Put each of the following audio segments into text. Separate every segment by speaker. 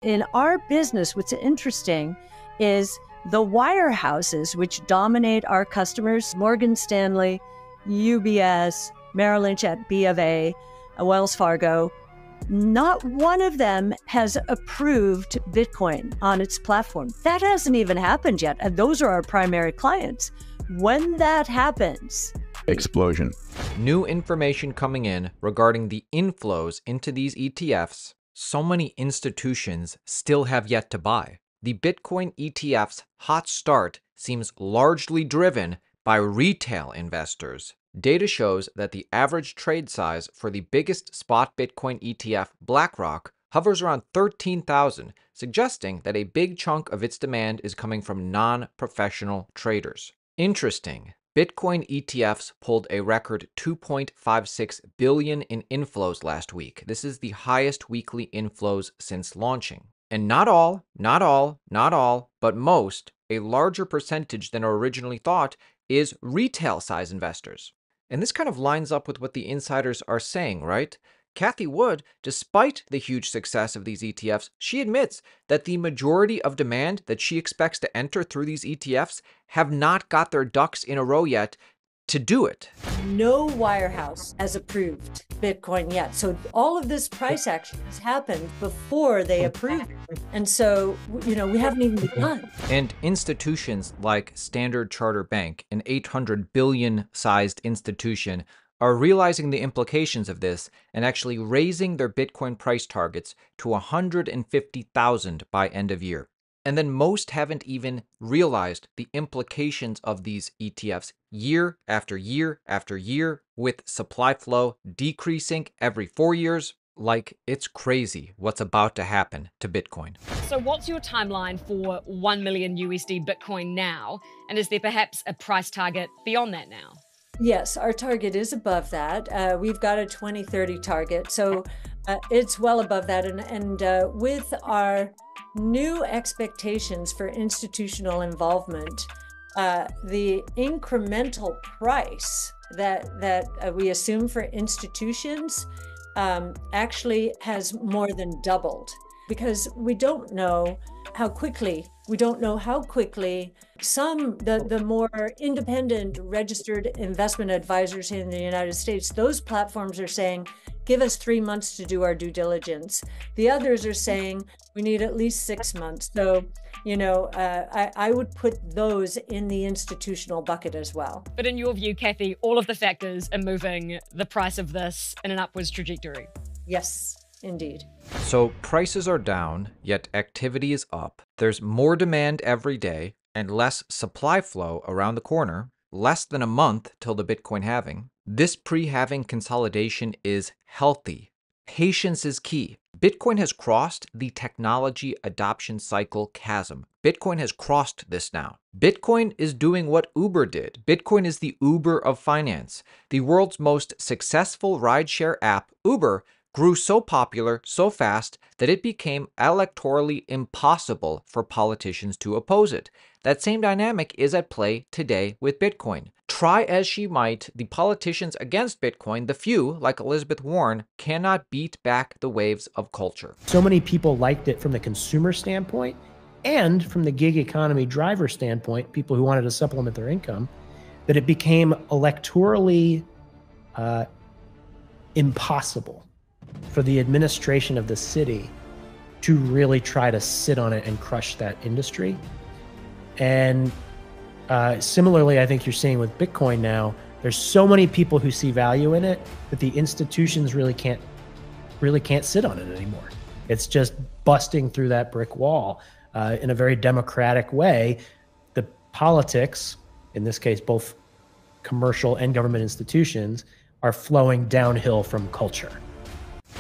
Speaker 1: in our business, what's interesting is the wirehouses, which dominate our customers, Morgan Stanley, UBS, Merrill Lynch at B of A, Wells Fargo, not one of them has approved Bitcoin on its platform. That hasn't even happened yet. And those are our primary clients. When that happens,
Speaker 2: explosion.
Speaker 3: New information coming in regarding the inflows into these ETFs. So many institutions still have yet to buy. The Bitcoin ETF's hot start seems largely driven by retail investors. Data shows that the average trade size for the biggest spot Bitcoin ETF, BlackRock, hovers around 13,000, suggesting that a big chunk of its demand is coming from non-professional traders. Interesting. Bitcoin ETFs pulled a record $2.56 billion in inflows last week. This is the highest weekly inflows since launching. And not all, but most, a larger percentage than originally thought, is retail size investors. And this kind of lines up with what the insiders are saying, right? Cathie Wood, despite the huge success of these ETFs, she admits that the majority of demand that she expects to enter through these ETFs have not got their ducks in a row yet to do it.
Speaker 1: no wirehouse has approved Bitcoin yet. So all of this price action has happened before they approved it. And so, we haven't even begun.
Speaker 3: And institutions like Standard Chartered Bank, an $800 billion sized institution, are realizing the implications of this and actually raising their Bitcoin price targets to 150,000 by end of year. And then most haven't even realized the implications of these ETFs year after year after year, with supply flow decreasing every 4 years. Like, it's crazy what's about to happen to Bitcoin.
Speaker 4: So what's your timeline for 1 million USD Bitcoin now? And is there perhaps a price target beyond that now?
Speaker 1: Yes, our target is above that. We've got a 2030 target. So it's well above that. And with our new expectations for institutional involvement, the incremental price that we assume for institutions actually has more than doubled, because we don't know how quickly the more independent registered investment advisors in the United States, those platforms are saying, give us 3 months to do our due diligence. The others are saying we need at least 6 months. So, I would put those in the institutional bucket as well.
Speaker 4: But in your view, Cathie, all of the factors are moving the price of this in an upwards trajectory.
Speaker 1: Yes, indeed.
Speaker 3: So prices are down, yet activity is up. There's more demand every day and less supply flow around the corner, less than a month till the Bitcoin halving. This pre-halving consolidation is healthy. Patience is key. Bitcoin has crossed the technology adoption cycle chasm. Bitcoin has crossed this now. Bitcoin is doing what Uber did. Bitcoin is the Uber of finance. The world's most successful rideshare app, Uber, grew so popular so fast that it became electorally impossible for politicians to oppose it. That same dynamic is at play today with Bitcoin. Try as she might, the politicians against Bitcoin, the few, like Elizabeth Warren, cannot beat back the waves of culture.
Speaker 5: So many people liked it from the consumer standpoint and from the gig economy driver standpoint, people who wanted to supplement their income, that it became electorally impossible for the administration of the city to really try to sit on it and crush that industry. And similarly, I think you're seeing with Bitcoin now, there's so many people who see value in it that the institutions really can't sit on it anymore. It's just busting through that brick wall in a very democratic way. The politics, in this case, both commercial and government institutions, are flowing downhill from culture.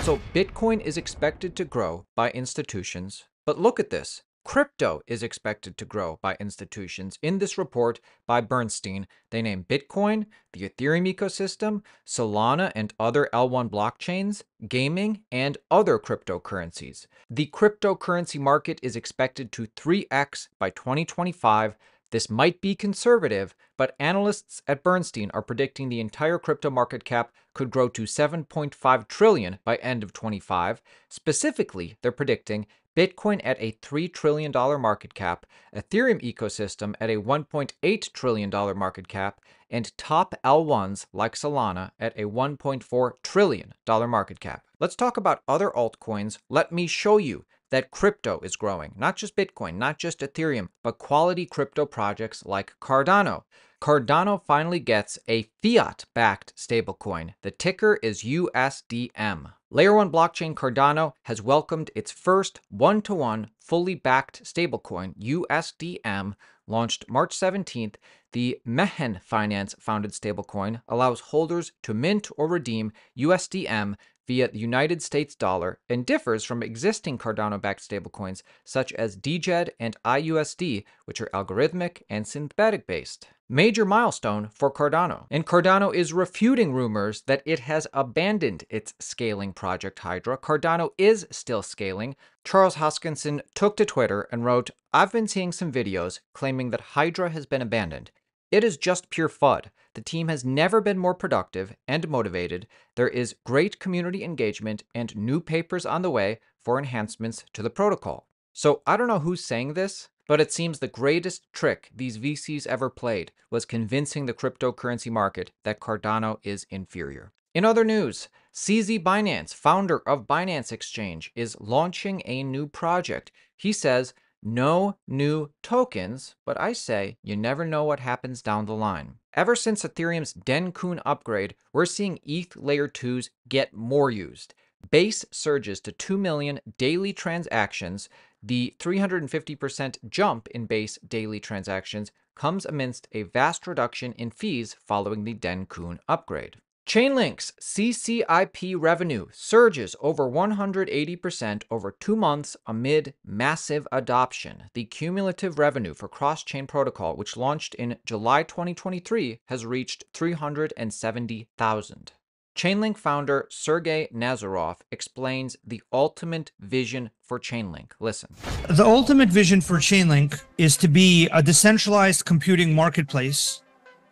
Speaker 3: So Bitcoin is expected to grow by institutions, but look at this. Crypto is expected to grow by institutions. In this report by Bernstein, they name Bitcoin, the Ethereum ecosystem, Solana and other L1 blockchains, gaming, and other cryptocurrencies. The cryptocurrency market is expected to 3x by 2025. This might be conservative, but analysts at Bernstein are predicting the entire crypto market cap could grow to $7.5 trillion by end of 25. Specifically, they're predicting Bitcoin at a $3 trillion market cap, Ethereum ecosystem at a $1.8 trillion market cap, and top L1s like Solana at a $1.4 trillion market cap. Let's talk about other altcoins. Let me show you that crypto is growing. Not just Bitcoin, not just Ethereum, but quality crypto projects like Cardano. Cardano finally gets a fiat-backed stablecoin. The ticker is USDM. Layer 1 blockchain Cardano has welcomed its first one-to-one fully backed stablecoin, USDM, launched March 17th. The Mehen Finance founded stablecoin allows holders to mint or redeem USDM via the United States dollar and differs from existing Cardano-backed stablecoins such as DJED and IUSD, which are algorithmic and synthetic-based. Major milestone for Cardano. And Cardano is refuting rumors that it has abandoned its scaling project Hydra. Cardano is still scaling. Charles Hoskinson took to Twitter and wrote, "I've been seeing some videos claiming that Hydra has been abandoned. It is just pure FUD. The team has never been more productive and motivated. There is great community engagement and new papers on the way for enhancements to the protocol." So I don't know who's saying this, but it seems the greatest trick these VCs ever played was convincing the cryptocurrency market that Cardano is inferior. In other news, CZ Binance, founder of Binance Exchange, is launching a new project. He says, no new tokens, but I say you never know what happens down the line. Ever since Ethereum's Dencun upgrade, we're seeing ETH Layer 2s get more used. Base surges to 2 million daily transactions. The 350% jump in base daily transactions comes amidst a vast reduction in fees following the Dencun upgrade. Chainlink's CCIP revenue surges over 180% over 2 months amid massive adoption. The cumulative revenue for cross-chain protocol, which launched in July 2023, has reached 370,000. Chainlink founder Sergey Nazarov explains the ultimate vision for Chainlink. Listen.
Speaker 2: The ultimate vision for Chainlink is to be a decentralized computing marketplace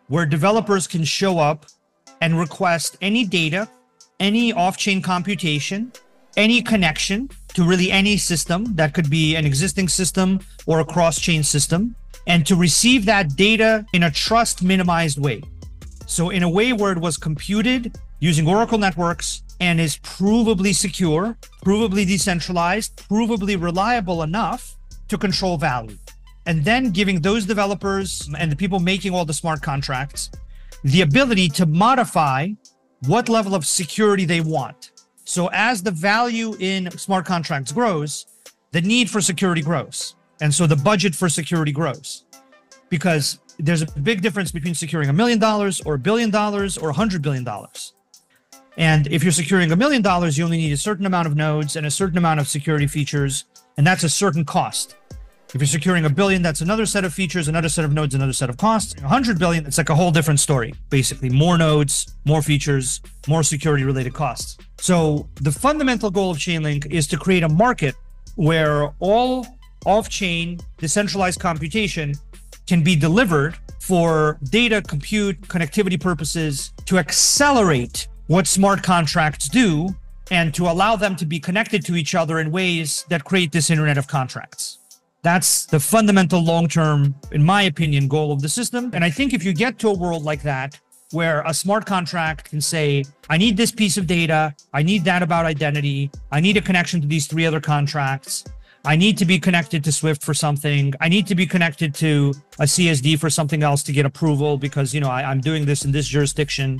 Speaker 2: where developers can show up and request any data, any off-chain computation, any connection to really any system. That could be an existing system or a cross-chain system, and to receive that data in a trust minimized way. So in a way where it was computed using Oracle networks and is provably secure, provably decentralized, provably reliable enough to control value. And then giving those developers and the people making all the smart contracts the ability to modify what level of security they want. So as the value in smart contracts grows, the need for security grows. And so the budget for security grows. Because there's a big difference between securing $1 million or $1 billion or $100 billion. And if you're securing $1 million, you only need a certain amount of nodes and a certain amount of security features, and that's a certain cost. If you're securing $1 billion, that's another set of features, another set of nodes, another set of costs. 100 billion, it's like a whole different story, basically. More nodes, more features, more security-related costs. So the fundamental goal of Chainlink is to create a market where all off-chain decentralized computation can be delivered for data, compute, connectivity purposes to accelerate what smart contracts do and to allow them to be connected to each other in ways that create this Internet of Contracts. That's the fundamental long-term, in my opinion, goal of the system. And I think if you get to a world like that, where a smart contract can say, I need this piece of data, I need that about identity, I need a connection to these 3 other contracts, I need to be connected to Swift for something, I need to be connected to a CSD for something else to get approval because, I'm doing this in this jurisdiction.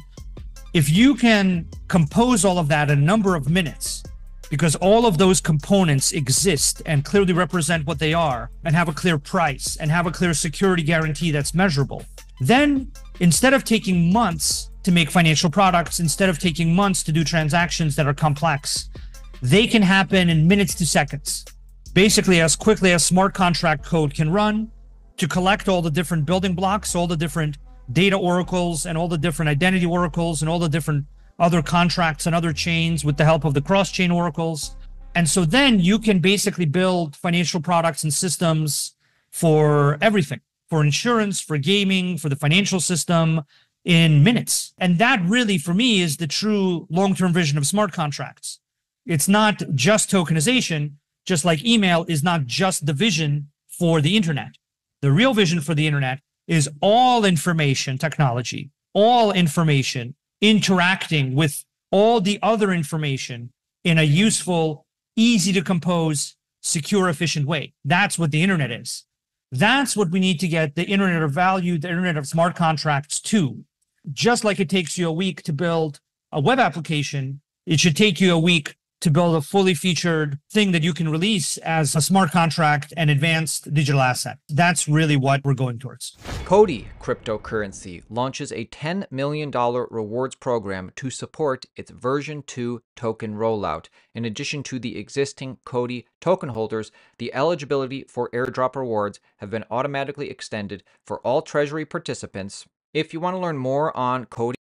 Speaker 2: If you can compose all of that in a number of minutes, because all of those components exist and clearly represent what they are and have a clear price and have a clear security guarantee that's measurable, then instead of taking months to make financial products, instead of taking months to do transactions that are complex, they can happen in minutes to seconds. Basically, as quickly as smart contract code can run to collect all the different building blocks, all the different data oracles and all the different identity oracles and all the different other contracts and other chains with the help of the cross-chain oracles. And so then you can basically build financial products and systems for everything, for insurance, for gaming, for the financial system in minutes. And that really, for me, is the true long-term vision of smart contracts. It's not just tokenization. just like email is not just the vision for the internet. The real vision for the internet is all information technology, all information interacting with all the other information in a useful, easy to compose, secure, efficient way. That's what the internet is. That's what we need to get the internet of value, the internet of smart contracts to. Just like it takes you a week to build a web application, it should take you a week to build a fully featured thing that you can release as a smart contract and advanced digital asset. That's really what we're going towards.
Speaker 3: Cody cryptocurrency launches a $10 million rewards program to support its version 2 token rollout. In addition to the existing Cody token holders, the eligibility for airdrop rewards have been automatically extended for all treasury participants. If you want to learn more on Cody